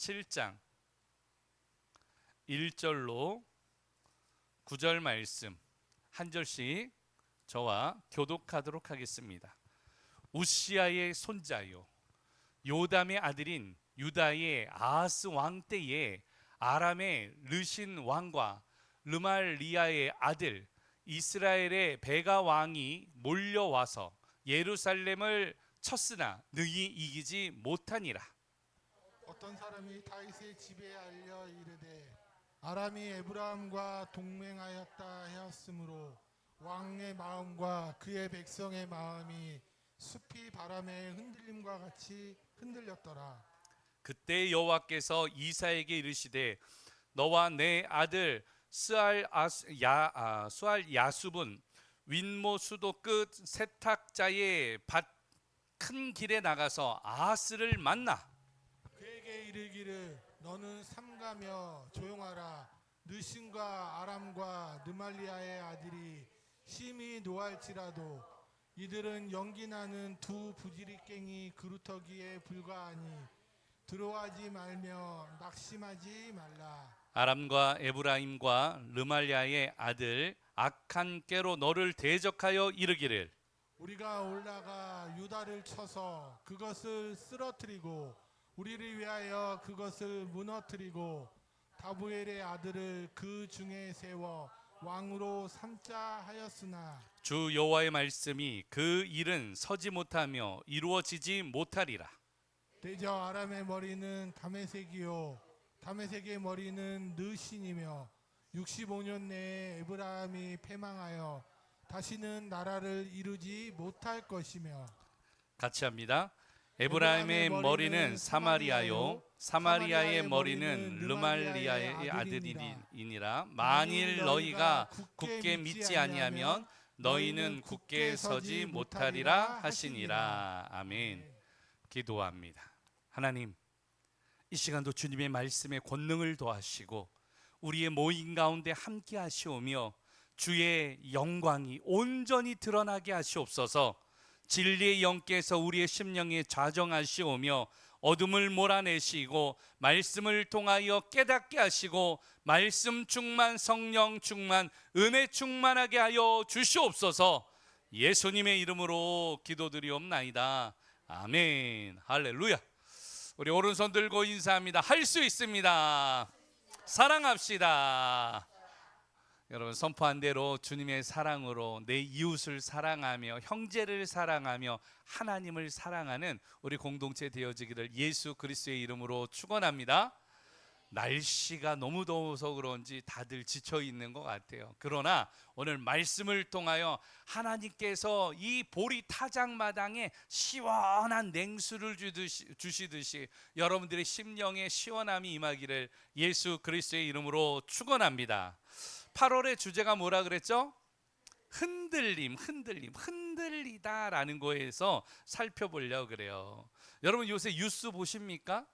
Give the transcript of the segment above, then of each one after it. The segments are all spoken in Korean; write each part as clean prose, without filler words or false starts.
7장 1절로 9절 말씀 한 절씩 저와 교독하도록 하겠습니다. 우시아의 손자요 요담의 아들인 유다의 아하스 왕 때에 아람의 르신 왕과 르말리아의 아들 이스라엘의 베가 왕이 몰려와서 예루살렘을 쳤으나 능히 이기지 못하니라. 어떤 사람이 다윗의 집에 알려 이르되 아람이 에브라임과 동맹하였다 하였으므로 왕의 마음과 그의 백성의 마음이 숲이 바람의 흔들림과 같이 흔들렸더라. 그때 여호와께서 이사에게 이르시되 너와 내 아들 스알 야숲은 윗모 수도 끝 세탁자의 밭 큰 길에 나가서 아하스를 만나 그에게 이르기를 너는 삼가며 조용하라. 느신과 아람과 르말리아의 아들이 심히 노할지라도 이들은 연기나는 두 부지리깽이 그루터기에 불과하니 들어하지 말며 낙심하지 말라. 아람과 에브라임과 르말리아의 아들 아칸께로 너를 대적하여 이르기를 우리가 올라가 유다를 쳐서 그것을 쓰러뜨리고 우리를 위하여 그것을 무너뜨리고 다부엘의 아들을 그 중에 세워 왕으로 삼자 하였으나 주 여호와의 말씀이 그 일은 서지 못하며 이루어지지 못하리라. 대저 아람의 머리는 다메섹이요 다메섹의 머리는 느신이며 65년 내에 에브라임이 패망하여 다시는 나라를 이루지 못할 것이며 같이 합니다. 에브라임의 머리는 사마리아요 사마리아의 머리는 르말리아의 아들이니라. 만일 너희가 굳게 믿지 아니하면 너희는 굳게 서지 못하리라 하시니라. 아멘. 기도합니다. 하나님, 이 시간도 주님의 말씀에 권능을 더하시고 우리의 모임 가운데 함께 하시오며 주의 영광이 온전히 드러나게 하시옵소서. 진리의 영께서 우리의 심령에 좌정하시오며 어둠을 몰아내시고 말씀을 통하여 깨닫게 하시고 말씀 충만, 성령 충만, 은혜 충만하게 하여 주시옵소서. 예수님의 이름으로 기도드리옵나이다. 아멘. 할렐루야. 우리 오른손 들고 인사합니다. 할 수 있습니다. 사랑합시다. 여러분, 선포한 대로 주님의 사랑으로 내 이웃을 사랑하며 형제를 사랑하며 하나님을 사랑하는 우리 공동체 되어지기를 예수 그리스도의 이름으로 축원합니다. 날씨가 너무 더워서 그런지 다들 지쳐 있는 것 같아요. 그러나 오늘 말씀을 통하여 하나님께서 이 보리 타작마당에 시원한 냉수를 주시듯이 여러분들의 심령에 시원함이 임하기를 예수 그리스도의 이름으로 축원합니다. 8월의 주제가 뭐라 그랬죠? 흔들리다라는 거에서 살펴보려고 그래요. 여러분 요새 뉴스 보십니까?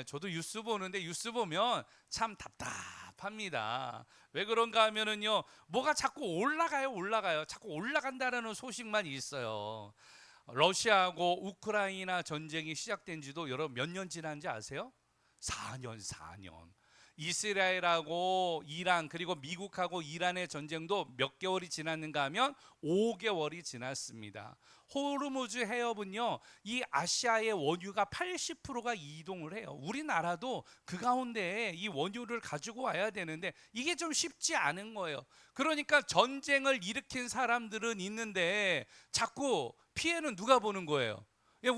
저도 뉴스 보는데 뉴스 보면 참 답답합니다. 왜 그런가 하면은요, 뭐가 자꾸 올라가요. 자꾸 올라간다라는 소식만 있어요. 러시아하고 우크라이나 전쟁이 시작된 지도 여러분 몇 년 지난지 아세요? 4년. 이스라엘하고 이란 그리고 미국하고 이란의 전쟁도 몇 개월이 지났는가 하면 5개월이 지났습니다. 호르무즈 해협은요, 이 아시아의 원유가 80%가 이동을 해요. 우리나라도 그 가운데 이 원유를 가지고 와야 되는데 이게 좀 쉽지 않은 거예요. 그러니까 전쟁을 일으킨 사람들은 있는데 자꾸 피해는 누가 보는 거예요?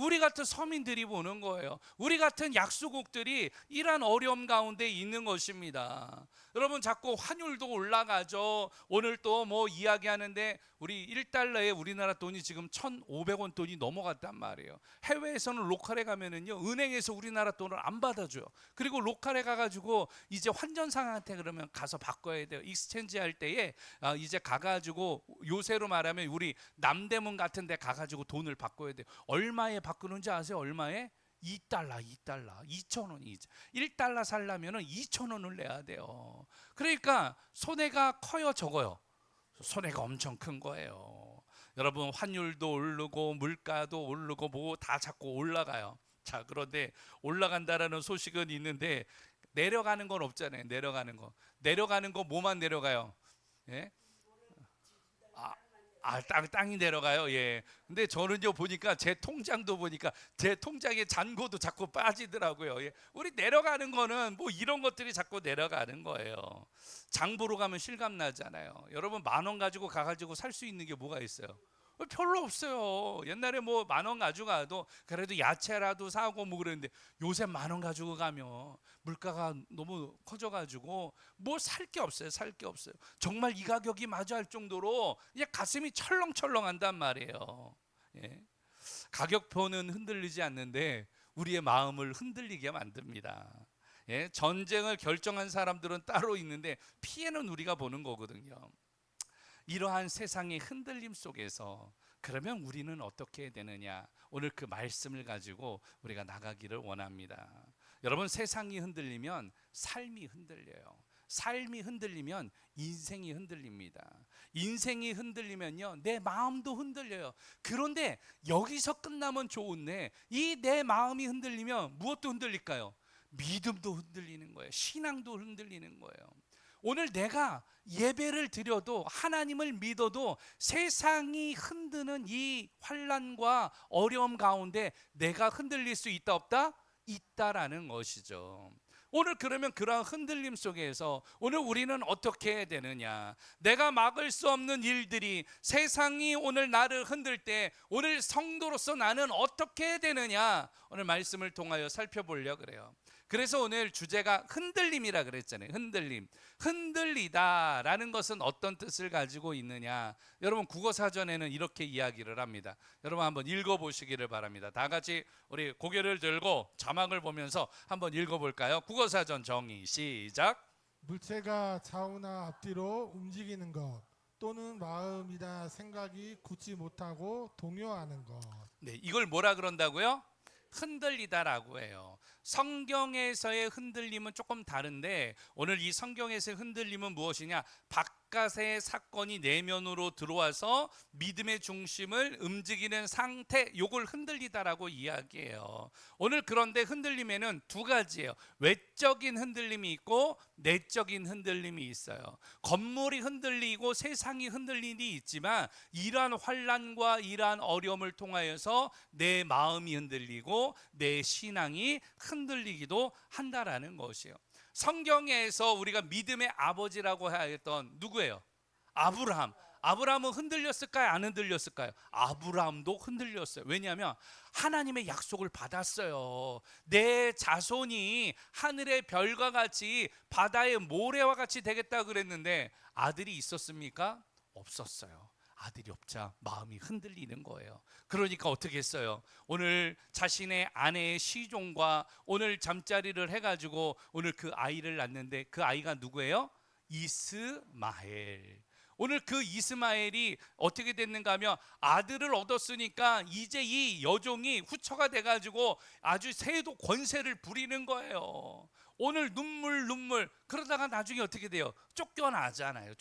우리 같은 서민들이 보는 거예요. 우리 같은 약소국들이 이러한 어려움 가운데 있는 것입니다. 여러분, 자꾸 환율도 올라가죠. 오늘 또 뭐 이야기하는데 우리 1달러에 우리나라 돈이 지금 1,500원 돈이 넘어갔단 말이에요. 해외에서는 로컬에 가면은요, 은행에서 우리나라 돈을 안 받아줘요. 그리고 로컬에 가가지고 이제 환전상한테 그러면 가서 바꿔야 돼요. 익스체인지 할 때에 이제 가가지고 요새로 말하면 우리 남대문 같은 데 가가지고 돈을 바꿔야 돼요. 얼마에 바꾸는지 아세요? 얼마에? 2달러 2,000원이 1달러 살려면 2,000원을 내야 돼요. 그러니까 손해가 커요, 적어요? 손해가 엄청 큰 거예요. 여러분, 환율도 오르고 물가도 오르고 뭐 다 자꾸 올라가요. 자, 그런데 올라간다라는 소식은 있는데 내려가는 건 없잖아요. 내려가는 거 뭐만 내려가요? 예? 땅이 내려가요. 예. 근데 저는요 보니까 제 통장도 보니까 제 통장에 잔고도 자꾸 빠지더라고요. 예. 우리 내려가는 거는 뭐 이런 것들이 자꾸 내려가는 거예요. 장 보러 가면 실감 나잖아요. 여러분 10,000원 가지고 가가지고 살 수 있는 게 뭐가 있어요? 별로 없어요. 옛날에 뭐 10,000원 가지고 가도 그래도 야채라도 사고 뭐 그랬는데 요새 10,000원 가지고 가면 물가가 너무 커져가지고 뭐 살 게 없어요. 살 게 없어요. 정말 이 가격이 맞아 할 정도로 그냥 가슴이 철렁철렁한단 말이에요. 예. 가격표는 흔들리지 않는데 우리의 마음을 흔들리게 만듭니다. 예. 전쟁을 결정한 사람들은 따로 있는데 피해는 우리가 보는 거거든요. 이러한 세상의 흔들림 속에서 그러면 우리는 어떻게 해야 되느냐? 오늘 그 말씀을 가지고 우리가 나가기를 원합니다. 여러분, 세상이 흔들리면 삶이 흔들려요. 삶이 흔들리면 인생이 흔들립니다. 인생이 흔들리면요, 내 마음도 흔들려요. 그런데 여기서 끝나면 좋은데 이 내 마음이 흔들리면 무엇도 흔들릴까요? 믿음도 흔들리는 거예요. 신앙도 흔들리는 거예요. 오늘 내가 예배를 드려도 하나님을 믿어도 세상이 흔드는 이 환난과 어려움 가운데 내가 흔들릴 수 있다 없다? 있다라는 것이죠. 오늘 그러면 그러한 흔들림 속에서 오늘 우리는 어떻게 해야 되느냐? 내가 막을 수 없는 일들이 세상이 오늘 나를 흔들 때 오늘 성도로서 나는 어떻게 해야 되느냐? 오늘 말씀을 통하여 살펴보려고 그래요. 그래서 오늘 주제가 흔들림이라 그랬잖아요. 흔들리다라는 것은 어떤 뜻을 가지고 있느냐? 여러분 국어사전에는 이렇게 이야기를 합니다. 여러분 한번 읽어보시기를 바랍니다. 다 같이 우리 고개를 들고 자막을 보면서 한번 읽어볼까요? 국어사전 정의 시작. 물체가 좌우나 앞뒤로 움직이는 것 또는 마음이나 생각이 굳지 못하고 동요하는 것. 네, 이걸 뭐라 그런다고요? 흔들리다라고 해요. 성경에서의 흔들림은 조금 다른데 오늘 이 성경에서의 흔들림은 무엇이냐? 바깥의 사건이 내면으로 들어와서 믿음의 중심을 움직이는 상태, 요걸 흔들리다라고 이야기해요. 오늘 그런데 흔들림에는 두 가지예요. 외적인 흔들림이 있고 내적인 흔들림이 있어요. 건물이 흔들리고 세상이 흔들림이 있지만 이러한 환난과 이러한 어려움을 통하여서 내 마음이 흔들리고 내 신앙이 흔들리기도 한다라는 것이에요. 성경에서 우리가 믿음의 아버지라고 하였던 누구예요? 아브라함. 아브라함은 흔들렸을까요? 안 흔들렸을까요? 아브라함도 흔들렸어요. 왜냐하면 하나님의 약속을 받았어요. 내 자손이 하늘의 별과 같이 바다의 모래와 같이 되겠다 그랬는데 아들이 있었습니까? 없었어요. 아들이 없자 마음이 흔들리는 거예요. 그러니까 어떻게 했어요? 오늘 자신의 아내의 시종과 오늘 잠자리를 해가지고 오늘 그 아이를 낳는데 그 아이가 누구예요? 이스마엘. 오늘 그 이스마엘이 어떻게 됐는가 하면 아들을 얻었으니까 이제 이 여종이 후처가 돼가지고 아주 세도 권세를 부리는 거예요. 오늘 눈물 그러다가 나중에 어떻게 돼요? 쫓겨나잖아요.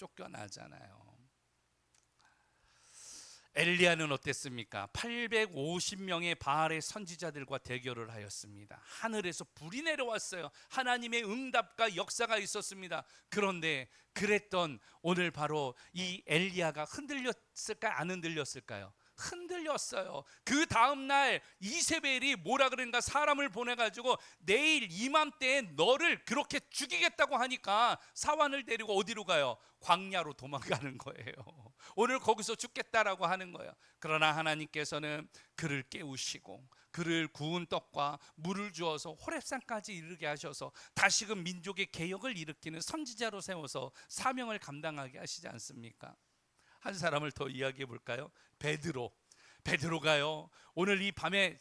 엘리야는 어땠습니까? 850명의 바알의 선지자들과 대결을 하였습니다. 하늘에서 불이 내려왔어요. 하나님의 응답과 역사가 있었습니다. 그런데 그랬던 오늘 바로 이 엘리야가 흔들렸을까요? 안 흔들렸을까요? 흔들렸어요. 그 다음날 이세벨이 뭐라 그랬는가 사람을 보내가지고 내일 이맘때에 너를 그렇게 죽이겠다고 하니까 사환을 데리고 어디로 가요? 광야로 도망가는 거예요. 오늘 거기서 죽겠다라고 하는 거예요. 그러나 하나님께서는 그를 깨우시고 그를 구운 떡과 물을 주어서 호렙산까지 이르게 하셔서 다시금 민족의 개혁을 일으키는 선지자로 세워서 사명을 감당하게 하시지 않습니까? 한 사람을 더 이야기해 볼까요? 베드로가요. 오늘 이 밤에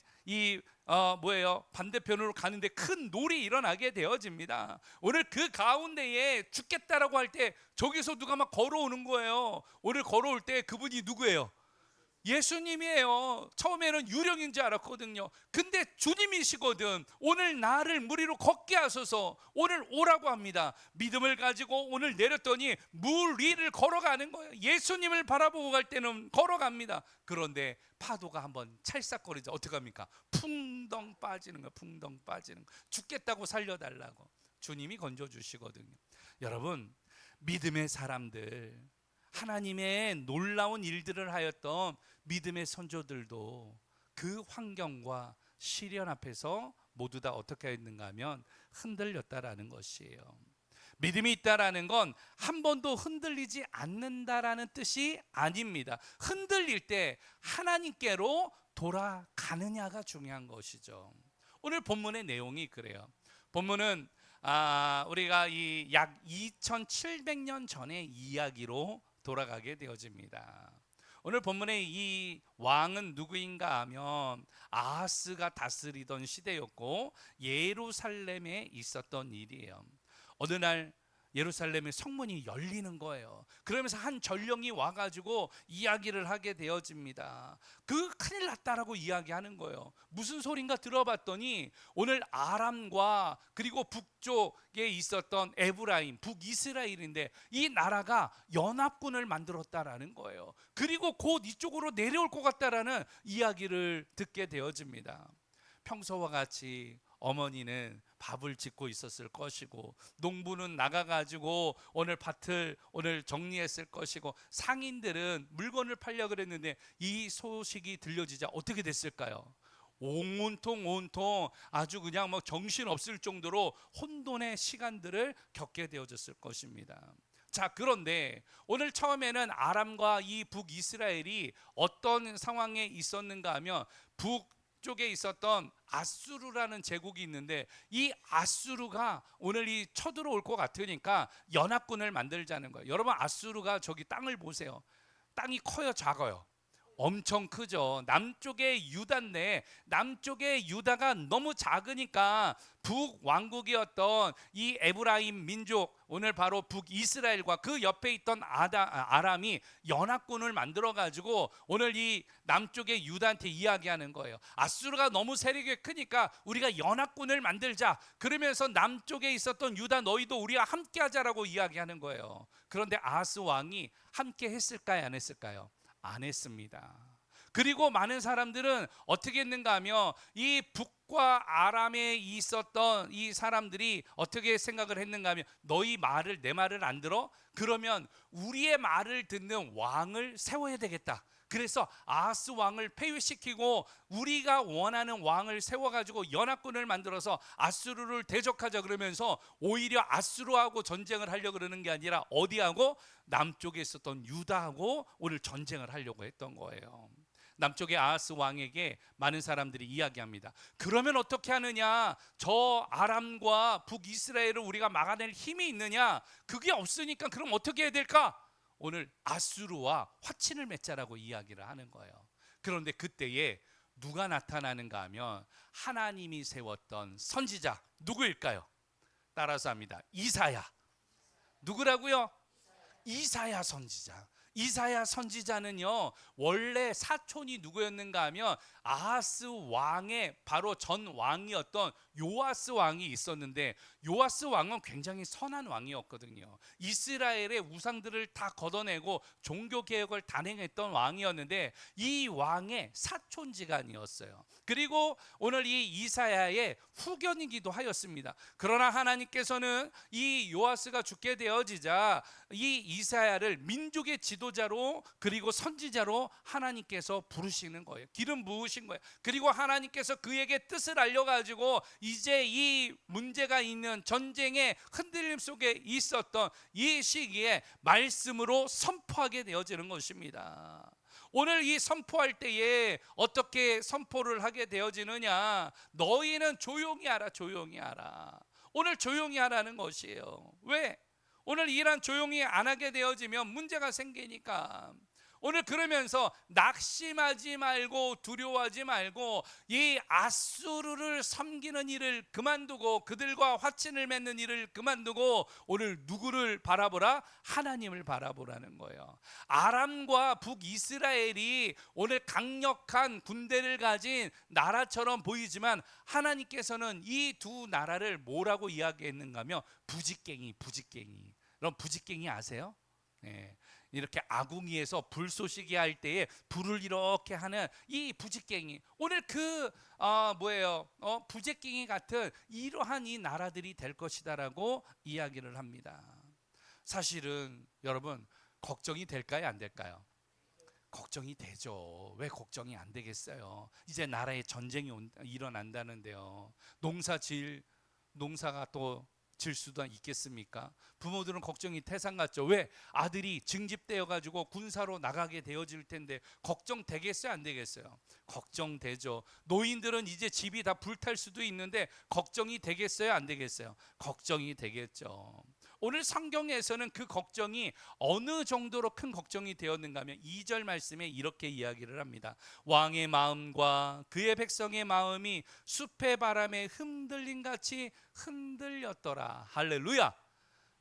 반대편으로 가는데 큰 놀이 일어나게 되어집니다. 오늘 그 가운데에 죽겠다라고 할 때 저기서 누가 막 걸어오는 거예요. 오늘 걸어올 때 그분이 누구예요? 예수님이에요. 처음에는 유령인 줄 알았거든요. 근데 주님이시거든. 오늘 나를 무리로 걷게 하소서. 오늘 오라고 합니다. 믿음을 가지고 오늘 내렸더니 물 위를 걸어가는 거예요. 예수님을 바라보고 갈 때는 걸어갑니다. 그런데 파도가 한번 찰싹거리죠. 어떡합니까? 풍덩 빠지는 거예요. 풍덩 빠지는 거. 죽겠다고 살려달라고 주님이 건져주시거든요. 여러분, 믿음의 사람들, 하나님의 놀라운 일들을 하였던 믿음의 선조들도 그 환경과 시련 앞에서 모두 다 어떻게 했는가 하면 흔들렸다라는 것이에요. 믿음이 있다라는 건 한 번도 흔들리지 않는다라는 뜻이 아닙니다. 흔들릴 때 하나님께로 돌아가느냐가 중요한 것이죠. 오늘 본문의 내용이 그래요. 본문은 우리가 이 약 2700년 전의 이야기로 돌아가게 되어집니다. 오늘 본문의 이 왕은 누구인가 하면 아하스가 다스리던 시대였고 예루살렘에 있었던 일이에요. 어느 날 예루살렘의 성문이 열리는 거예요. 그러면서 한 전령이 와가지고 이야기를 하게 되어집니다. 그 큰일 났다라고 이야기하는 거예요. 무슨 소린가 들어봤더니 오늘 아람과 그리고 북쪽에 있었던 에브라임, 북이스라엘인데 이 나라가 연합군을 만들었다라는 거예요. 그리고 곧 이쪽으로 내려올 것 같다라는 이야기를 듣게 되어집니다. 평소와 같이 어머니는 밥을 짓고 있었을 것이고 농부는 나가가지고 오늘 밭을 오늘 정리했을 것이고 상인들은 물건을 팔려 그랬는데 이 소식이 들려지자 어떻게 됐을까요? 온통 아주 그냥 뭐 정신 없을 정도로 혼돈의 시간들을 겪게 되어졌을 것입니다. 자, 그런데 오늘 처음에는 아람과 이 북이스라엘이 어떤 상황에 있었는가 하면 북쪽에 있었던 아수르라는 제국이 있는데 이 아수르가 오늘 이 쳐들어올 것 같으니까 연합군을 만들자는 거예요. 여러분, 아수르가 저기 땅을 보세요. 땅이 커요, 작아요? 엄청 크죠. 남쪽의 유다인데 남쪽의 유다가 너무 작으니까 북왕국이었던 이 에브라임 민족, 오늘 바로 북이스라엘과 그 옆에 있던 아람이 연합군을 만들어 가지고 오늘 이 남쪽의 유다한테 이야기하는 거예요. 아수르가 너무 세력이 크니까 우리가 연합군을 만들자. 그러면서 남쪽에 있었던 유다 너희도 우리와 함께 하자라고 이야기하는 거예요. 그런데 아하스 왕이 함께 했을까요, 안 했을까요? 안 했습니다. 그리고 많은 사람들은 어떻게 했는가 하면 이 북과 아람에 있었던 이 사람들이 어떻게 생각을 했는가 하면 너희 말을, 내 말을 안 들어? 그러면 우리의 말을 듣는 왕을 세워야 되겠다. 그래서 아하스 왕을 폐위시키고 우리가 원하는 왕을 세워가지고 연합군을 만들어서 아수르를 대적하자 그러면서 오히려 아수르하고 전쟁을 하려고 그러는 게 아니라 어디하고? 남쪽에 있었던 유다하고 오늘 전쟁을 하려고 했던 거예요. 남쪽의 아하스 왕에게 많은 사람들이 이야기합니다. 그러면 어떻게 하느냐? 저 아람과 북이스라엘을 우리가 막아낼 힘이 있느냐? 그게 없으니까 그럼 어떻게 해야 될까? 오늘 아수르와 화친을 맺자라고 이야기를 하는 거예요. 그런데 그때에 누가 나타나는가 하면 하나님이 세웠던 선지자, 누구일까요? 따라서 합니다. 이사야. 누구라고요? 이사야 선지자. 이사야 선지자는요, 원래 사촌이 누구였는가 하면 아하스 왕의 바로 전 왕이었던 요아스 왕이 있었는데, 요아스 왕은 굉장히 선한 왕이었거든요. 이스라엘의 우상들을 다 걷어내고 종교개혁을 단행했던 왕이었는데 이 왕의 사촌지간이었어요. 그리고 오늘 이 이사야의 후견이기도 하였습니다. 그러나 하나님께서는 이 요아스가 죽게 되어지자 이 이사야를 민족의 지도자로 그리고 선지자로 하나님께서 부르시는 거예요. 기름 부으신 거예요. 그리고 하나님께서 그에게 뜻을 알려가지고 이제 이 문제가 있는 전쟁의 흔들림 속에 있었던 이 시기에 말씀으로 선포하게 되어지는 것입니다. 오늘 이 선포할 때에 어떻게 선포를 하게 되어지느냐? 너희는 조용히 하라, 조용히 하라. 오늘 조용히 하라는 것이에요. 왜? 오늘 이란 조용히 안 하게 되어지면 문제가 생기니까. 오늘 그러면서 낙심하지 말고 두려워하지 말고 이 아수르를 섬기는 일을 그만두고 그들과 화친을 맺는 일을 그만두고 오늘 누구를 바라보라? 하나님을 바라보라는 거예요. 아람과 북이스라엘이 오늘 강력한 군대를 가진 나라처럼 보이지만 하나님께서는 이 두 나라를 뭐라고 이야기했는가 하면 부직갱이. 여러분 부직갱이 아세요? 네. 이렇게 아궁이에서 불쏘시개 할 때에 불을 이렇게 하는 이 부직갱이. 오늘 그 부직갱이 같은 이러한 이 나라들이 될 것이다라고 이야기를 합니다. 사실은 여러분 걱정이 될까요, 안 될까요? 걱정이 되죠. 왜 걱정이 안 되겠어요? 이제 나라에 전쟁이 일어난다는데요. 농사가 또 질 수도 있겠습니까? 부모들은 걱정이 태산 같죠. 왜? 아들이 징집되어 가지고 군사로 나가게 되어질 텐데 걱정되겠어요, 안 되겠어요? 걱정되죠. 노인들은 이제 집이 다 불탈 수도 있는데 걱정이 되겠어요, 안 되겠어요? 걱정이 되겠죠. 오늘 성경에서는 그 걱정이 어느 정도로 큰 걱정이 되었는가 하면 2절 말씀에 이렇게 이야기를 합니다. 왕의 마음과 그의 백성의 마음이 숲의 바람에 흔들림 같이 흔들렸더라. 할렐루야.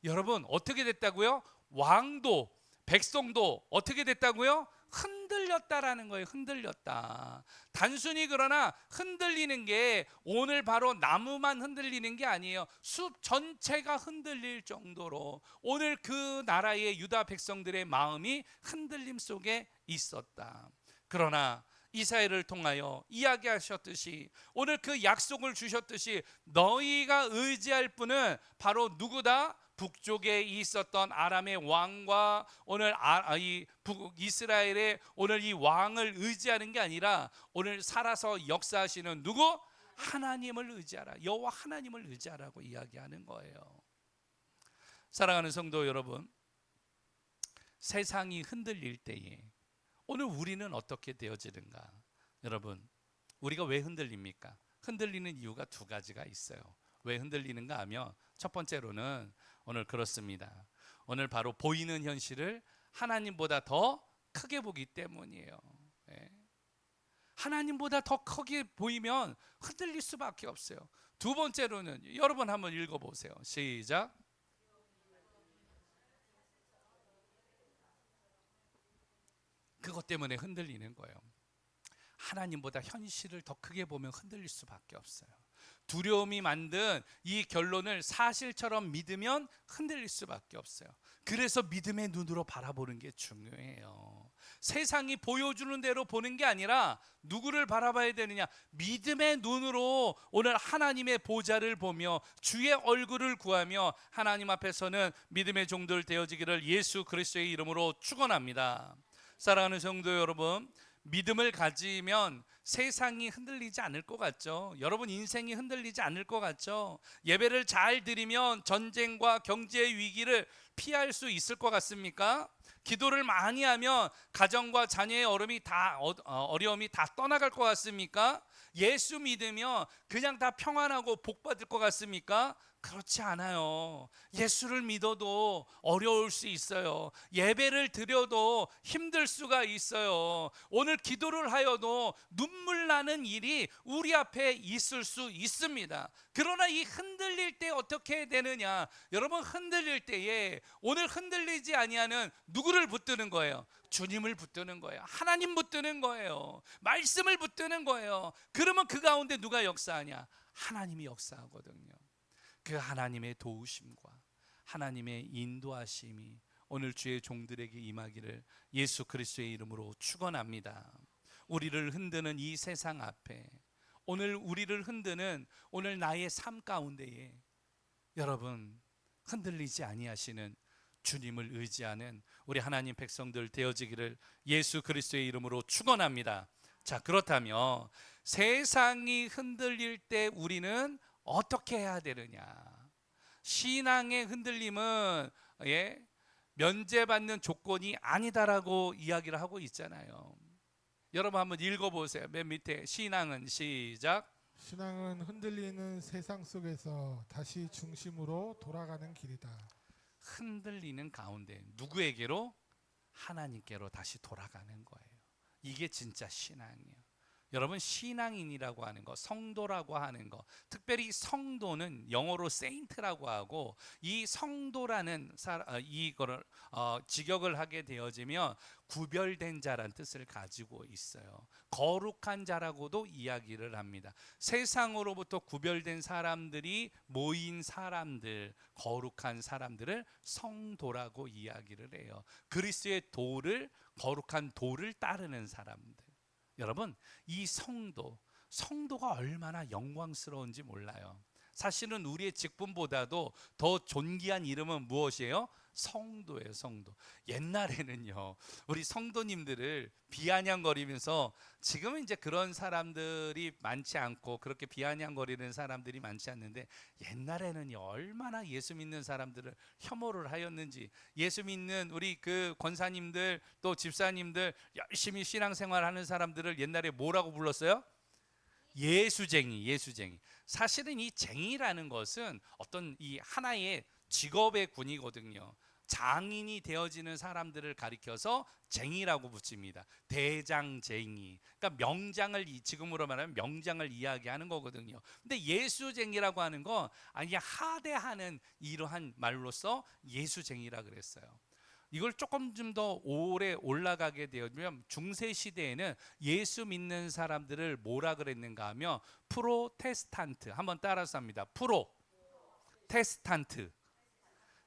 여러분 어떻게 됐다고요? 왕도 백성도 어떻게 됐다고요? 흔들렸다라는 거예요. 흔들렸다. 단순히 그러나 흔들리는 게 오늘 바로 나무만 흔들리는 게 아니에요. 숲 전체가 흔들릴 정도로 오늘 그 나라의 유다 백성들의 마음이 흔들림 속에 있었다. 그러나 이사야를 통하여 이야기하셨듯이 오늘 그 약속을 주셨듯이 너희가 의지할 분은 바로 누구다? 북쪽에 있었던 아람의 왕과 오늘 이 북이스라엘의 오늘 이 왕을 의지하는 게 아니라 오늘 살아서 역사하시는 누구? 하나님을 의지하라. 여호와 하나님을 의지하라고 이야기하는 거예요. 사랑하는 성도 여러분, 세상이 흔들릴 때에 오늘 우리는 어떻게 되어지는가? 여러분, 우리가 왜 흔들립니까? 흔들리는 이유가 두 가지가 있어요. 왜 흔들리는가 하면 첫 번째로는 오늘 그렇습니다. 오늘 바로 보이는 현실을 하나님보다 더 크게 보기 때문이에요. 예. 하나님보다 더 크게 보이면 흔들릴 수밖에 없어요. 두 번째로는 여러분 한번 읽어보세요. 시작. 그것 때문에 흔들리는 거예요. 하나님보다 현실을 더 크게 보면 흔들릴 수밖에 없어요. 두려움이 만든 이 결론을 사실처럼 믿으면 흔들릴 수밖에 없어요. 그래서 믿음의 눈으로 바라보는 게 중요해요. 세상이 보여주는 대로 보는 게 아니라 누구를 바라봐야 되느냐? 믿음의 눈으로 오늘 하나님의 보좌를 보며 주의 얼굴을 구하며 하나님 앞에서는 믿음의 종들 되어지기를 예수 그리스도의 이름으로 축원합니다. 사랑하는 성도 여러분, 믿음을 가지면 세상이 흔들리지 않을 것 같죠? 여러분 인생이 흔들리지 않을 것 같죠? 예배를 잘 드리면 전쟁과 경제의 위기를 피할 수 있을 것 같습니까? 기도를 많이 하면 가정과 자녀의 어려움이 다 떠나갈 것 같습니까? 예수 믿으면 그냥 다 평안하고 복 받을 것 같습니까? 그렇지 않아요. 예수를 믿어도 어려울 수 있어요. 예배를 드려도 힘들 수가 있어요. 오늘 기도를 하여도 눈물 나는 일이 우리 앞에 있을 수 있습니다. 그러나 이 흔들릴 때 어떻게 되느냐? 여러분 흔들릴 때에 오늘 흔들리지 아니하는 누구를 붙드는 거예요? 주님을 붙드는 거예요. 하나님 붙드는 거예요. 말씀을 붙드는 거예요. 그러면 그 가운데 누가 역사하냐? 하나님이 역사하거든요. 그 하나님의 도우심과 하나님의 인도하심이 오늘 주의 종들에게 임하기를 예수 그리스도의 이름으로 축원합니다. 우리를 흔드는 이 세상 앞에 오늘 우리를 흔드는 오늘 나의 삶 가운데에 여러분 흔들리지 아니하시는 주님을 의지하는 우리 하나님 백성들 되어지기를 예수 그리스도의 이름으로 축원합니다. 자, 그렇다면 세상이 흔들릴 때 우리는 어떻게 해야 되느냐? 신앙의 흔들림은 면제받는 조건이 아니다라고 이야기를 하고 있잖아요. 여러분 한번 읽어보세요. 맨 밑에 신앙은 시작. 신앙은 흔들리는 세상 속에서 다시 중심으로 돌아가는 길이다. 흔들리는 가운데 누구에게로? 하나님께로 다시 돌아가는 거예요. 이게 진짜 신앙이에요. 여러분, 신앙인이라고 하는 거, 성도라고 하는 거, 특별히 성도는 영어로 세인트라고 하고, 이 성도라는 이거를 직역을 하게 되어지면 구별된 자란 뜻을 가지고 있어요. 거룩한 자라고도 이야기를 합니다. 세상으로부터 구별된 사람들이 모인 사람들, 거룩한 사람들을 성도라고 이야기를 해요. 그리스도의 도를, 거룩한 도를 따르는 사람들. 여러분, 이 성도가 얼마나 영광스러운지 몰라요. 사실은 우리의 직분보다도 더 존귀한 이름은 무엇이에요? 성도예요, 성도. 옛날에는요, 우리 성도님들을 비아냥거리면서, 지금은 이제 그런 사람들이 많지 않고 그렇게 비아냥거리는 사람들이 많지 않는데, 옛날에는요, 얼마나 예수 믿는 사람들을 혐오를 하였는지. 예수 믿는 우리 그 권사님들, 또 집사님들, 열심히 신앙생활하는 사람들을 옛날에 뭐라고 불렀어요? 예수쟁이. 사실은 이 쟁이라는 것은 어떤 이 하나의 직업의 군이거든요. 장인이 되어지는 사람들을 가리켜서 쟁이라고 붙입니다. 대장쟁이. 그러니까 명장을, 지금으로 말하면 명장을 이야기하는 거거든요. 근데 예수쟁이라고 하는 건 아니, 하대하는 이러한 말로서 예수쟁이라 그랬어요. 이걸 조금 좀 더 오래 올라가게 되면 중세 시대에는 예수 믿는 사람들을 뭐라 그랬는가 하면 프로테스탄트. 한번 따라서 합니다. 프로테스탄트.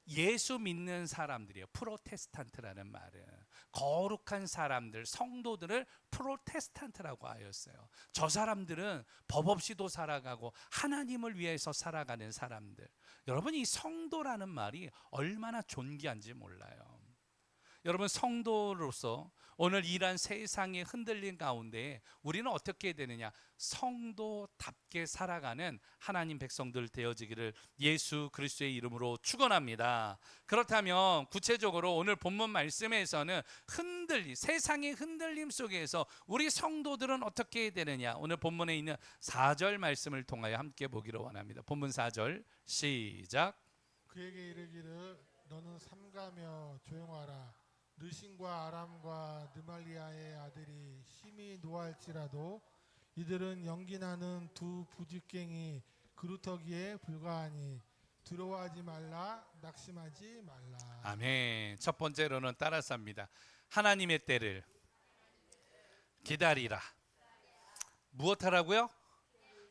예수 믿는 사람들이에요. 프로테스탄트라는 말은 거룩한 사람들, 성도들을 프로테스탄트라고 하였어요. 저 사람들은 법 없이도 살아가고 하나님을 위해서 살아가는 사람들. 여러분, 이 성도라는 말이 얼마나 존귀한지 몰라요. 여러분, 성도로서 오늘 이러한 세상의 흔들림 가운데 우리는 어떻게 되느냐? 성도답게 살아가는 하나님 백성들 되어지기를 예수 그리스도의 이름으로 축원합니다. 그렇다면 구체적으로 오늘 본문 말씀에서는 세상의 흔들림 속에서 우리 성도들은 어떻게 되느냐? 오늘 본문에 있는 4절 말씀을 통하여 함께 보기를 원합니다. 본문 4절 시작. 그에게 이르기를 너는 삼가며 조용하라. 느신과 아람과 느말리아의 아들이 심히 노할지라도 이들은 연기나는 두 부직갱이 그루터기에 불과하니 두려워하지 말라, 낙심하지 말라. 아멘. 첫 번째로는 따라서 합니다. 하나님의 때를 기다리라. 무엇하라고요?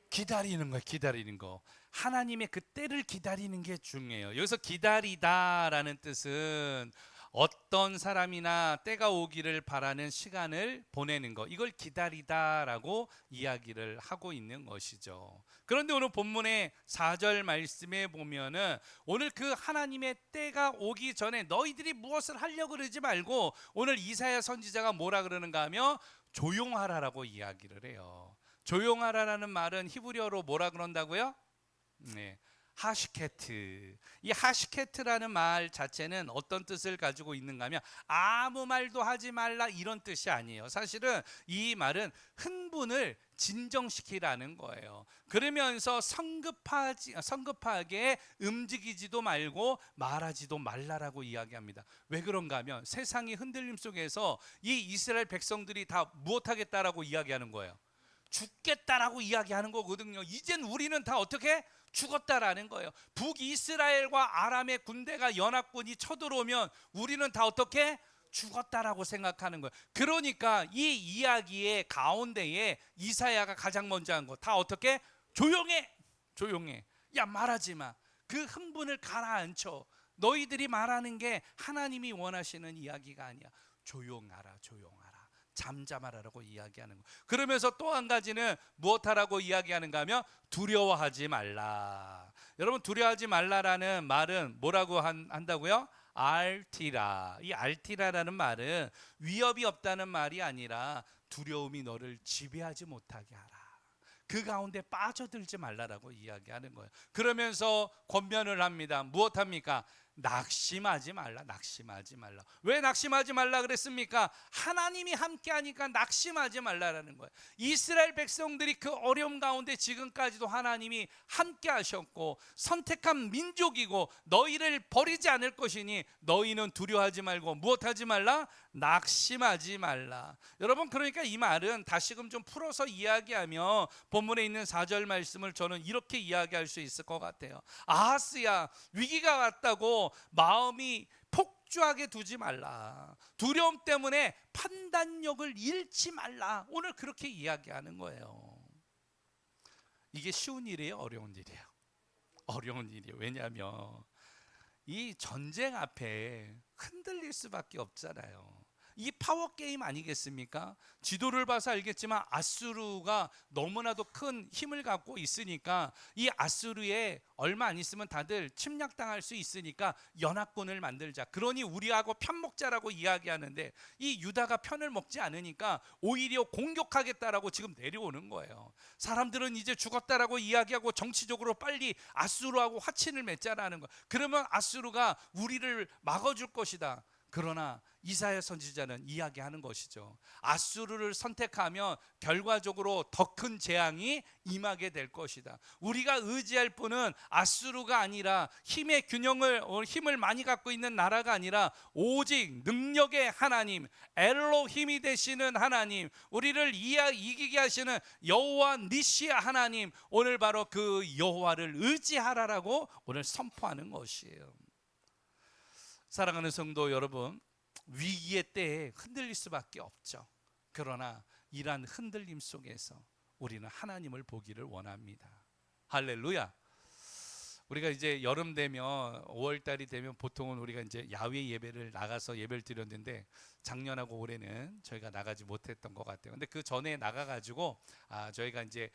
기다리는 거예요. 기다리는 거. 하나님의 그 때를 기다리는 게 중요해요. 여기서 기다리다라는 뜻은 어떤 사람이나 때가 오기를 바라는 시간을 보내는 것, 이걸 기다리다라고 이야기를 하고 있는 것이죠. 그런데 오늘 본문의 4절 말씀에 보면은 오늘 그 하나님의 때가 오기 전에 너희들이 무엇을 하려고 그러지 말고, 오늘 이사야 선지자가 뭐라 그러는가 하면 조용하라라고 이야기를 해요. 조용하라라는 말은 히브리어로 뭐라 그런다고요? 네, 하시케트. 이 하시케트라는 말 자체는 어떤 뜻을 가지고 있는가 하면 아무 말도 하지 말라, 이런 뜻이 아니에요. 사실은 이 말은 흥분을 진정시키라는 거예요. 그러면서 성급하게 움직이지도 말고 말하지도 말라라고 이야기합니다. 왜 그런가 하면 세상의 흔들림 속에서 이 이스라엘 백성들이 다 무엇하겠다라고 이야기하는 거예요? 죽겠다라고 이야기하는 거거든요. 이젠 우리는 다 어떻게? 죽었다라는 거예요. 북이스라엘과 아람의 군대가 연합군이 쳐들어오면 우리는 다 어떻게? 죽었다라고 생각하는 거예요. 그러니까 이 이야기의 가운데에 이사야가 가장 먼저 한 거, 다 어떻게? 조용해. 야, 말하지 마. 그 흥분을 가라앉혀. 너희들이 말하는 게 하나님이 원하시는 이야기가 아니야. 조용하라. 잠잠하라고 이야기하는 거. 그러면서 또 한 가지는 무엇하라고 이야기하는가 하면 두려워하지 말라. 여러분, 두려워하지 말라라는 말은 뭐라고 한다고요? 알티라. 이 알티라라는 말은 위협이 없다는 말이 아니라 두려움이 너를 지배하지 못하게 하라. 그 가운데 빠져들지 말라라고 이야기하는 거예요. 그러면서 권면을 합니다. 무엇합니까? 낙심하지 말라. 낙심하지 말라. 왜 낙심하지 말라 그랬습니까? 하나님이 함께 하니까 낙심하지 말라라는 거예요. 이스라엘 백성들이 그 어려움 가운데 지금까지도 하나님이 함께 하셨고 선택한 민족이고 너희를 버리지 않을 것이니 너희는 두려워하지 말고 무엇하지 말라? 낙심하지 말라. 여러분, 그러니까 이 말은 다시금 좀 풀어서 이야기하면 본문에 있는 4절 말씀을 저는 이렇게 이야기할 수 있을 것 같아요. 아하스야, 위기가 왔다고 마음이 폭주하게 두지 말라. 두려움 때문에 판단력을 잃지 말라. 오늘 그렇게 이야기하는 거예요. 이게 쉬운 일이에요, 어려운 일이에요? 어려운 일이에요. 왜냐하면 이 전쟁 앞에 흔들릴 수밖에 없잖아요. 이 파워 게임 아니겠습니까? 지도를 봐서 알겠지만 아수르가 너무나도 큰 힘을 갖고 있으니까 이 아수르에 얼마 안 있으면 다들 침략당할 수 있으니까 연합군을 만들자. 그러니 우리하고 편 먹자라고 이야기하는데 이 유다가 편을 먹지 않으니까 오히려 공격하겠다라고 지금 내려오는 거예요. 사람들은 이제 죽었다라고 이야기하고 정치적으로 빨리 아수르하고 화친을 맺자라는 거. 그러면 아수르가 우리를 막아줄 것이다. 그러나 이사야 선지자는 이야기하는 것이죠. 아수르를 선택하면 결과적으로 더 큰 재앙이 임하게 될 것이다. 우리가 의지할 분은 아수르가 아니라 힘을 많이 갖고 있는 나라가 아니라 오직 능력의 하나님, 엘로힘이 되시는 하나님, 우리를 이기게 하시는 여호와 니시아 하나님, 오늘 바로 그 여호와를 의지하라라고 오늘 선포하는 것이에요. 사랑하는 성도 여러분, 위기의 때에 흔들릴 수밖에 없죠. 그러나 이러한 흔들림 속에서 우리는 하나님을 보기를 원합니다. 할렐루야. 우리가 이제 여름 되면 5월 달이 되면 보통은 우리가 이제 야외 예배를 나가서 예배를 드렸는데 작년하고 올해는 저희가 나가지 못했던 것 같아요. 근데 그 전에 나가가지고 저희가 이제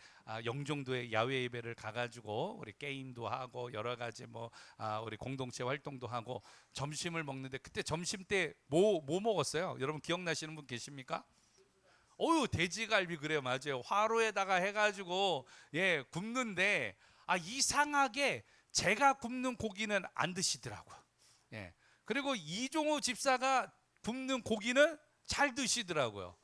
영종도에 야외 예배를 가가지고 우리 게임도 하고 여러 가지 우리 공동체 활동도 하고 점심을 먹는데 그때 점심 때 뭐 먹었어요? 여러분 기억나시는 분 계십니까? 돼지갈비. 그래요, 맞아요. 화로에다가 해가지고 굽는데 이상하게 제가 굽는 고기는 안 드시더라고요. 그리고 이종호 집사가 굽는 고기는 잘 드시더라고요.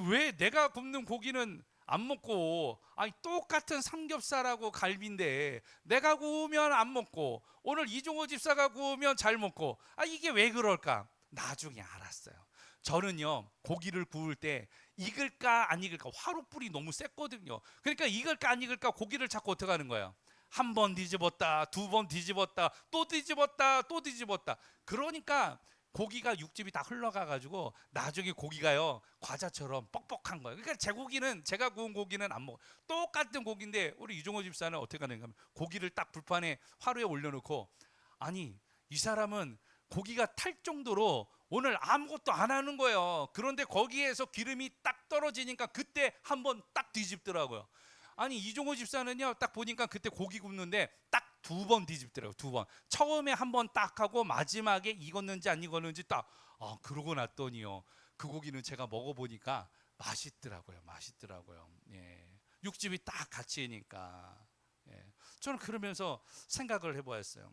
왜 내가 굽는 고기는 안 먹고 똑같은 삼겹살하고 갈비인데 내가 구우면 안 먹고 오늘 이종호 집사가 구우면 잘 먹고 이게 왜 그럴까? 나중에 알았어요. 저는요, 고기를 구울 때 익을까 안 익을까, 화로불이 너무 셌거든요. 그러니까 익을까 안 익을까 고기를 자꾸 어떻게 하는 거예요? 한 번 뒤집었다, 두 번 뒤집었다, 또 뒤집었다, 또 뒤집었다. 그러니까 고기가 육즙이 다 흘러가가지고 나중에 고기가요 과자처럼 뻑뻑한 거예요. 그러니까 제 고기는, 제가 구운 고기는 안 먹어. 똑같은 고기인데 우리 이종호 집사는 어떻게 하는가 하면 고기를 딱 불판에 화로에 올려놓고 이 사람은 고기가 탈 정도로 오늘 아무것도 안 하는 거예요. 그런데 거기에서 기름이 딱 떨어지니까 그때 한번 딱 뒤집더라고요. 이종호 집사는요, 딱 보니까 그때 고기 굽는데 딱 두 번 뒤집더라고요. 두 번. 처음에 한 번 딱 하고 마지막에 익었는지 안 익었는지 딱. 그러고 났더니요, 그 고기는 제가 먹어보니까 맛있더라고요. 육즙이 딱 같이 있으니까. 저는 그러면서 생각을 해보았어요.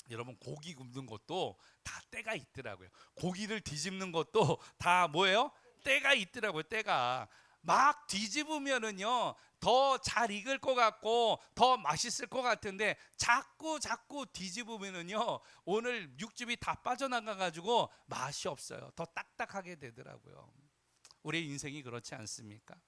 여러분, 고기 굽는 것도 다 때가 있더라고요. 고기를 뒤집는 것도 다 뭐예요? 때가 있더라고요. 때가 막 뒤집으면은요 더 잘 익을 것 같고 더 맛있을 것 같은데 자꾸 뒤집으면은요 오늘 육즙이 다 빠져나가 가지고 맛이 없어요. 더 딱딱하게 되더라고요. 우리의 인생이 그렇지 않습니까?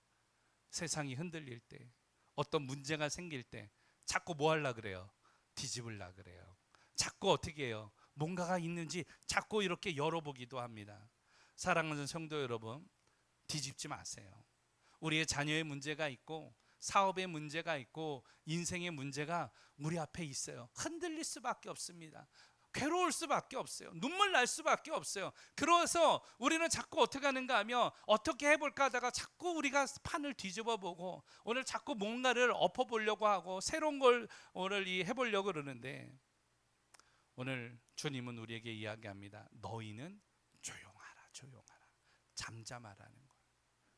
세상이 흔들릴 때, 어떤 문제가 생길 때 자꾸 뭐 하려 그래요? 뒤집으려 그래요. 자꾸 어떻게 해요? 뭔가가 있는지 자꾸 이렇게 열어보기도 합니다. 사랑하는 성도 여러분, 뒤집지 마세요. 우리의 자녀의 문제가 있고 사업의 문제가 있고 인생의 문제가 우리 앞에 있어요. 흔들릴 수밖에 없습니다. 괴로울 수밖에 없어요. 눈물 날 수밖에 없어요. 그래서 우리는 자꾸 어떻게 하는가 하면 어떻게 해볼까 하다가 자꾸 우리가 판을 뒤집어 보고 오늘 자꾸 뭔가를 엎어보려고 하고 새로운 걸 오늘 해보려고 그러는데, 오늘 주님은 우리에게 이야기합니다. 너희는 조용하라. 잠잠하라는 거예요.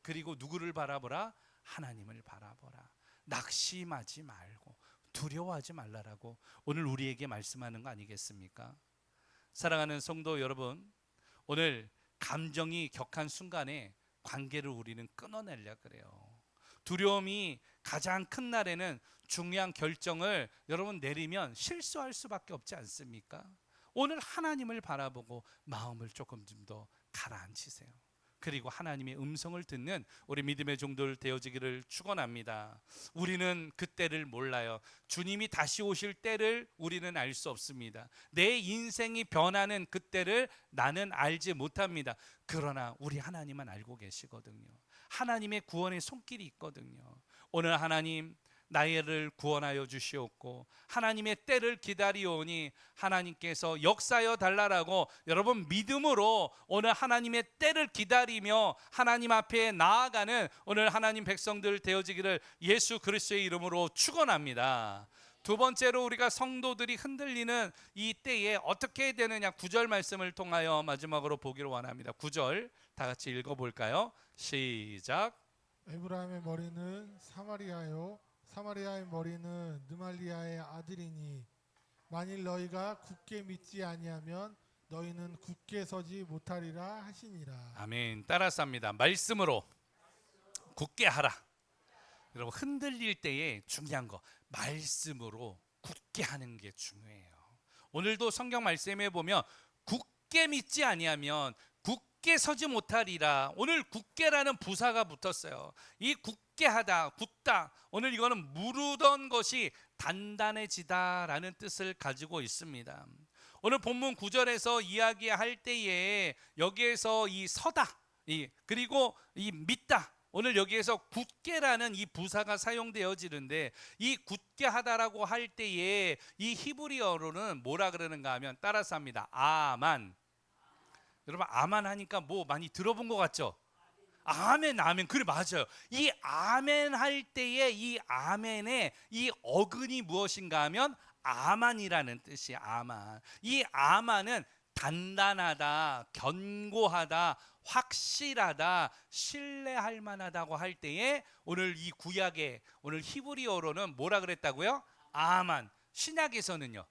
그리고 누구를 바라보라? 하나님을 바라보라. 낙심하지 말고 두려워하지 말라라고 오늘 우리에게 말씀하는 거 아니겠습니까? 사랑하는 성도 여러분, 오늘 감정이 격한 순간에 관계를 우리는 끊어내려 그래요. 두려움이 가장 큰 날에는 중요한 결정을 여러분 내리면 실수할 수밖에 없지 않습니까? 오늘 하나님을 바라보고 마음을 조금 좀 더 가라앉히세요. 그리고 하나님의 음성을 듣는 우리 믿음의 종들 되어지기를 축원합니다. 우리는 그 때를 몰라요. 주님이 다시 오실 때를 우리는 알 수 없습니다. 내 인생이 변하는 그 때를 나는 알지 못합니다. 그러나 우리 하나님은 알고 계시거든요. 하나님의 구원의 손길이 있거든요. 오늘 하나님 나를 구원하여 주시옵고 하나님의 때를 기다리오니 하나님께서 역사여 달라라고 여러분 믿음으로 오늘 하나님의 때를 기다리며 하나님 앞에 나아가는 오늘 하나님 백성들 되어지기를 예수 그리스도의 이름으로 축원합니다. 두 번째로 우리가 성도들이 흔들리는 이 때에 어떻게 해야 되느냐 9절 말씀을 통하여 마지막으로 보기를 원합니다. 9절 다 같이 읽어볼까요? 시작. 에브라임의 머리는 사마리아요 사마리아의 머리는 느말리아의 아들이니 만일 너희가 굳게 믿지 아니하면 너희는 굳게 서지 못하리라 하시니라. 아멘. 따라서 합니다. 말씀으로 굳게 하라. 여러분 흔들릴 때에 중요한 거 말씀으로 굳게 하는 게 중요해요. 오늘도 성경 말씀에 보면 굳게 믿지 아니하면 굳게 서지 못하리라. 오늘 굳게라는 부사가 붙었어요. 이 굳게 하다, 굳다. 오늘 이거는 무르던 것이 단단해지다라는 뜻을 가지고 있습니다. 오늘 본문 9절에서 이야기할 때에 여기에서 이 서다, 그리고 이 믿다. 오늘 여기에서 굳게라는 이 부사가 사용되어지는데 이 굳게 하다라고 할 때에 이 히브리어로는 뭐라 그러는가 하면 따라서 합니다. 아만. 여러분 아만 하니까 뭐 많이 들어본 것 같죠? 아멘, 아멘. 그래 맞아요. 이 아멘 할 때에 이 아멘의 이 어근이 무엇인가 하면 아만이라는 뜻이 아만. 이 아만은 단단하다, 견고하다, 확실하다, 신뢰할 만하다고 할 때에 오늘 이 구약에 오늘 히브리어로는 뭐라 그랬다고요? 아만. 신약에서는요.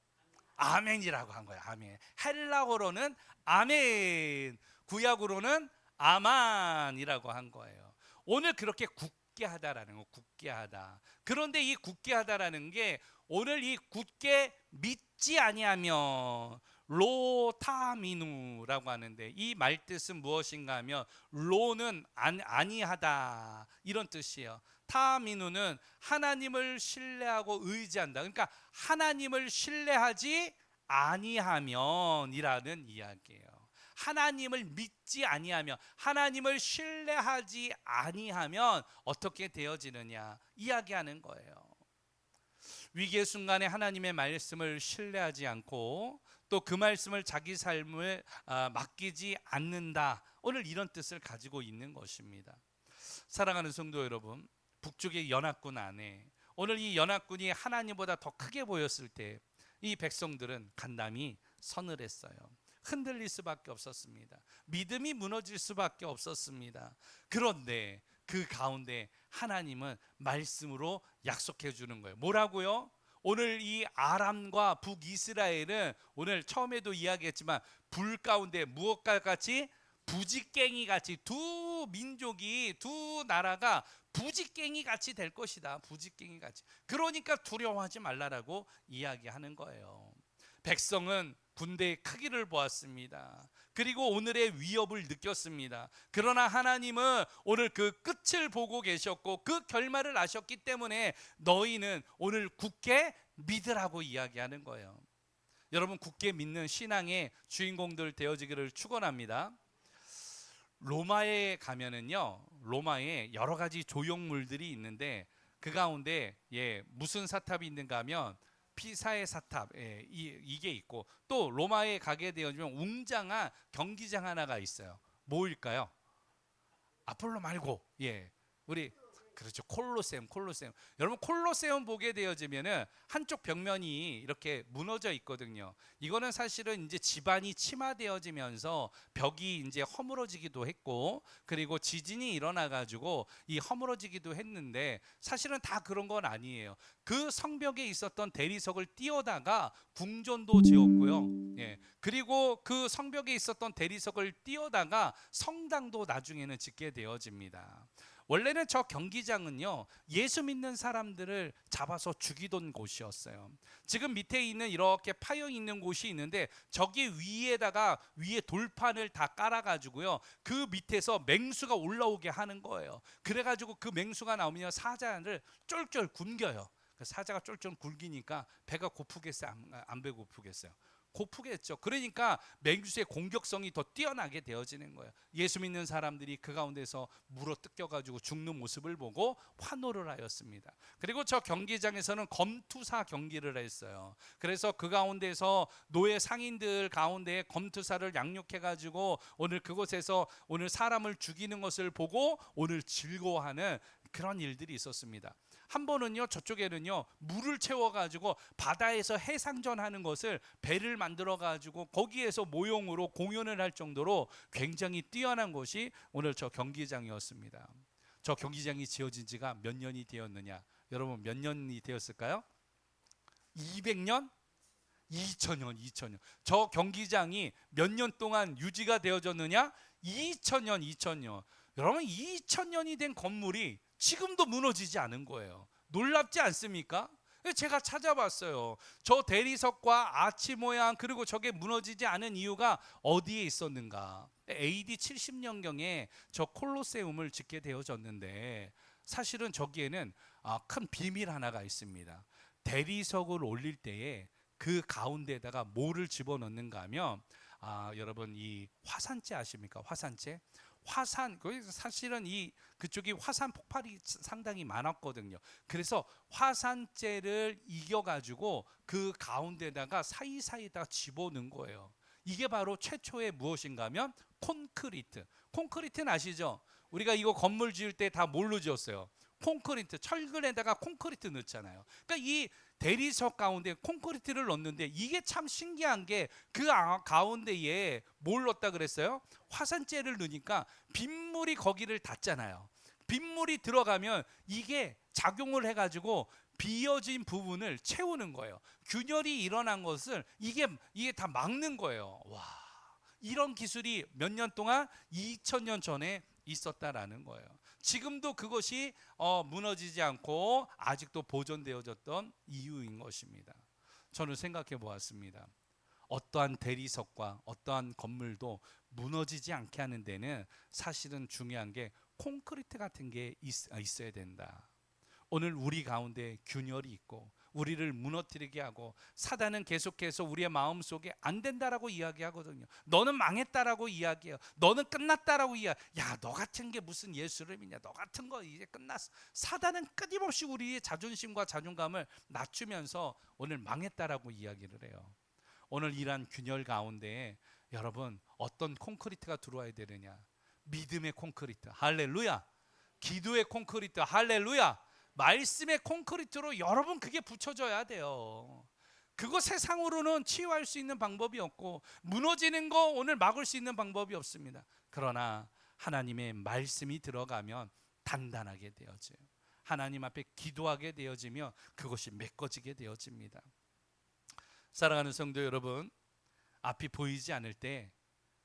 아멘이라고 한 거예요. 아멘. 헬라어로는 아멘. 구약으로는 아만이라고 한 거예요. 오늘 그렇게 굳게 하다라는 거, 굳게 하다. 그런데 이 굳게 하다라는 게 오늘 이 굳게 믿지 아니하면 로타미누라고 하는데 이 말뜻은 무엇인가 하면 로는 아니하다 이런 뜻이에요. 타미누는 하나님을 신뢰하고 의지한다. 그러니까 하나님을 신뢰하지 아니하면이라는 이야기예요. 하나님을 믿지 아니하면, 하나님을 신뢰하지 아니하면 어떻게 되어지느냐 이야기하는 거예요. 위기의 순간에 하나님의 말씀을 신뢰하지 않고 또 그 말씀을 자기 삶을 맡기지 않는다. 오늘 이런 뜻을 가지고 있는 것입니다. 사랑하는 성도 여러분, 북쪽의 연합군 안에 오늘 이 연합군이 하나님보다 더 크게 보였을 때 이 백성들은 간담이 서늘했어요. 흔들릴 수밖에 없었습니다. 믿음이 무너질 수밖에 없었습니다. 그런데 그 가운데 하나님은 말씀으로 약속해 주는 거예요. 뭐라고요? 오늘 이 아람과 북이스라엘은 오늘 처음에도 이야기했지만 불 가운데 무엇과 같이 부지깽이 같이 두 민족이 두 나라가 부지깽이 같이 될 것이다. 부지깽이 같이. 그러니까 두려워하지 말라라고 이야기하는 거예요. 백성은 군대의 크기를 보았습니다. 그리고 오늘의 위협을 느꼈습니다. 그러나 하나님은 오늘 그 끝을 보고 계셨고 그 결말을 아셨기 때문에 너희는 오늘 굳게 믿으라고 이야기하는 거예요. 여러분 굳게 믿는 신앙의 주인공들 되어지기를 축원합니다. 로마에 가면은요, 로마에 여러 가지 조형물들이 있는데 그 가운데 무슨 사탑이 있는가 하면 피사의 사탑, 이게 있고 또 로마에 가게 되어지면 웅장한 경기장 하나가 있어요. 뭐일까요? 아폴로 말고 우리 그렇죠. 콜로세움. 여러분 콜로세움 보게 되어지면은 한쪽 벽면이 이렇게 무너져 있거든요. 이거는 사실은 이제 지반이 침하되어지면서 벽이 이제 허물어지기도 했고, 그리고 지진이 일어나 가지고 이 허물어지기도 했는데, 사실은 다 그런 건 아니에요. 그 성벽에 있었던 대리석을 띄어다가 궁전도 지었고요. 예. 그리고 그 성벽에 있었던 대리석을 띄어다가 성당도 나중에는 짓게 되어집니다. 원래는 저 경기장은요, 예수 믿는 사람들을 잡아서 죽이던 곳이었어요. 지금 밑에 있는 이렇게 파여 있는 곳이 있는데, 저기 위에 돌판을 다 깔아가지고요, 그 밑에서 맹수가 올라오게 하는 거예요. 그래가지고 그 맹수가 나오면 사자를 쫄쫄 굶겨요. 사자가 쫄쫄 굶기니까 배가 고프겠어요? 안 배고프겠어요? 고프겠죠. 그러니까 맹수의 공격성이 더 뛰어나게 되어지는 거예요. 예수 믿는 사람들이 그 가운데서 물어 뜯겨가지고 죽는 모습을 보고 환호를 하였습니다. 그리고 저 경기장에서는 검투사 경기를 했어요. 그래서 그 가운데서 노예 상인들 가운데 검투사를 양육해가지고 오늘 그곳에서 오늘 사람을 죽이는 것을 보고 오늘 즐거워하는 그런 일들이 있었습니다. 한 번은요, 저쪽에는요, 물을 채워가지고 바다에서 해상전하는 것을 배를 만들어가지고 거기에서 모형으로 공연을 할 정도로 굉장히 뛰어난 곳이 오늘 저 경기장이었습니다. 저 경기장이 지어진 지가 몇 년이 되었느냐? 여러분 몇 년이 되었을까요? 200년? 2000년. 저 경기장이 몇 년 동안 유지가 되어졌느냐? 2000년. 여러분 2000년이 된 건물이 지금도 무너지지 않은 거예요. 놀랍지 않습니까? 제가 찾아봤어요. 저 대리석과 아치 모양, 그리고 저게 무너지지 않은 이유가 어디에 있었는가? AD 70년경에 저 콜로세움을 짓게 되어졌는데, 사실은 저기에는 큰 비밀 하나가 있습니다. 대리석을 올릴 때에 그 가운데에다가 뭐를 집어넣는가 하면, 여러분 이 화산재 아십니까? 화산, 사실은 그쪽이 화산 폭발이 상당히 많았거든요. 그래서 화산재를 이겨가지고 그 가운데다가 사이사이에다 집어넣은 거예요. 이게 바로 최초의 무엇인가 하면 콘크리트. 콘크리트는 아시죠? 우리가 이거 건물 지을 때 다 뭘로 지었어요? 콘크리트, 철근에다가 콘크리트 넣잖아요. 그러니까 이 대리석 가운데 콘크리트를 넣는데, 이게 참 신기한 게 그 가운데에 뭘 넣었다 그랬어요? 화산재를 넣으니까 빗물이 거기를 닿잖아요. 빗물이 들어가면 이게 작용을 해가지고 비어진 부분을 채우는 거예요. 균열이 일어난 것을 이게 다 막는 거예요. 와, 이런 기술이 몇 년 동안 2000년 전에 있었다라는 거예요. 지금도 그것이 무너지지 않고 아직도 보존되어졌던 이유인 것입니다. 저는 생각해 보았습니다. 어떠한 대리석과 어떠한 건물도 무너지지 않게 하는 데는 사실은 중요한 게 콘크리트 같은 게 있어야 된다. 오늘 우리 가운데 균열이 있고 우리를 무너뜨리게 하고, 사단은 계속해서 우리의 마음속에 안 된다라고 이야기하거든요. 너는 망했다라고 이야기해요. 너는 끝났다라고 야, 너 같은 게 무슨 예수를 믿냐? 너 같은 거 이제 끝났어. 사단은 끊임없이 우리의 자존심과 자존감을 낮추면서 오늘 망했다라고 이야기를 해요. 오늘 이러한 균열 가운데 여러분 어떤 콘크리트가 들어와야 되느냐? 믿음의 콘크리트, 할렐루야. 기도의 콘크리트, 할렐루야. 말씀의 콘크리트로 여러분 그게 붙여져야 돼요. 그거 세상으로는 치유할 수 있는 방법이 없고, 무너지는 거 오늘 막을 수 있는 방법이 없습니다. 그러나 하나님의 말씀이 들어가면 단단하게 되어져요. 하나님 앞에 기도하게 되어지며 그것이 메꿔지게 되어집니다. 사랑하는 성도 여러분, 앞이 보이지 않을 때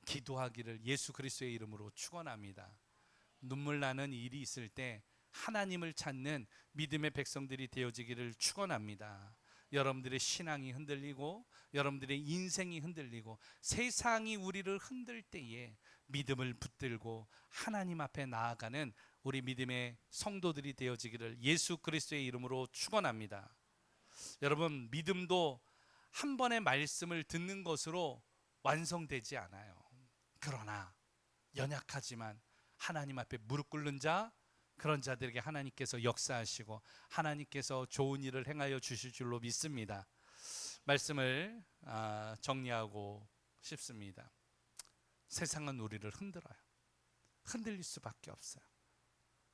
기도하기를 예수 그리스도의 이름으로 축원합니다. 눈물 나는 일이 있을 때 하나님을 찾는 믿음의 백성들이 되어지기를 축원합니다. 여러분들의 신앙이 흔들리고 여러분들의 인생이 흔들리고 세상이 우리를 흔들 때에 믿음을 붙들고 하나님 앞에 나아가는 우리 믿음의 성도들이 되어지기를 예수 그리스도의 이름으로 축원합니다. 여러분, 믿음도 한 번의 말씀을 듣는 것으로 완성되지 않아요. 그러나 연약하지만 하나님 앞에 무릎 꿇는 자, 그런 자들에게 하나님께서 역사하시고 하나님께서 좋은 일을 행하여 주실 줄로 믿습니다. 말씀을 정리하고 싶습니다. 세상은 우리를 흔들어요. 흔들릴 수밖에 없어요.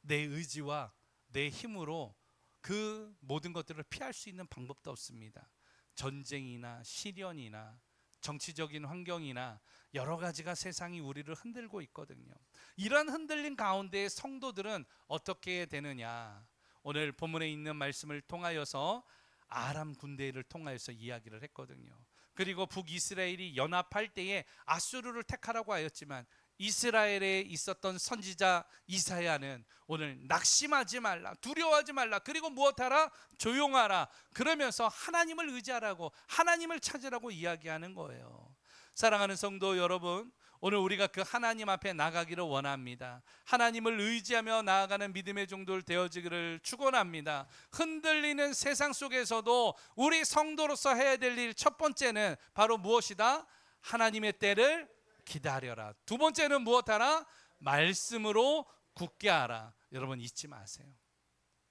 내 의지와 내 힘으로 그 모든 것들을 피할 수 있는 방법도 없습니다. 전쟁이나 시련이나 정치적인 환경이나 여러 가지가 세상이 우리를 흔들고 있거든요. 이런 흔들림 가운데 성도들은 어떻게 되느냐? 오늘 본문에 있는 말씀을 통하여서 아람 군대를 통하여서 이야기를 했거든요. 그리고 북이스라엘이 연합할 때에 아수르를 택하라고 하였지만 이스라엘에 있었던 선지자 이사야는 오늘 낙심하지 말라, 두려워하지 말라, 그리고 무엇하라? 조용하라. 그러면서 하나님을 의지하라고, 하나님을 찾으라고 이야기하는 거예요. 사랑하는 성도 여러분, 오늘 우리가 그 하나님 앞에 나가기를 원합니다. 하나님을 의지하며 나아가는 믿음의 종들 되어지기를 축원합니다. 흔들리는 세상 속에서도 우리 성도로서 해야 될 일 첫 번째는 바로 무엇이다? 하나님의 때를 기다려라. 두 번째는 무엇하라? 말씀으로 굳게 하라. 여러분 잊지 마세요.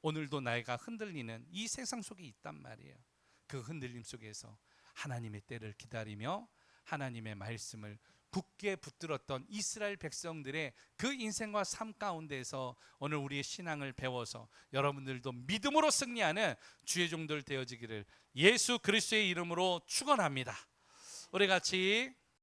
오늘도 나이가 흔들리는 이 세상 속에 있단 말이에요. 그 흔들림 속에서 하나님의 때를 기다리며 하나님의 말씀을 굳게 붙들었던 이스라엘 백성들의 그 인생과 삶 가운데서 오늘 우리의 신앙을 배워서 여러분들도 믿음으로 승리하는 주의 종들 되어지기를 예수 그리스도의 이름으로 축원합니다. 우리 같이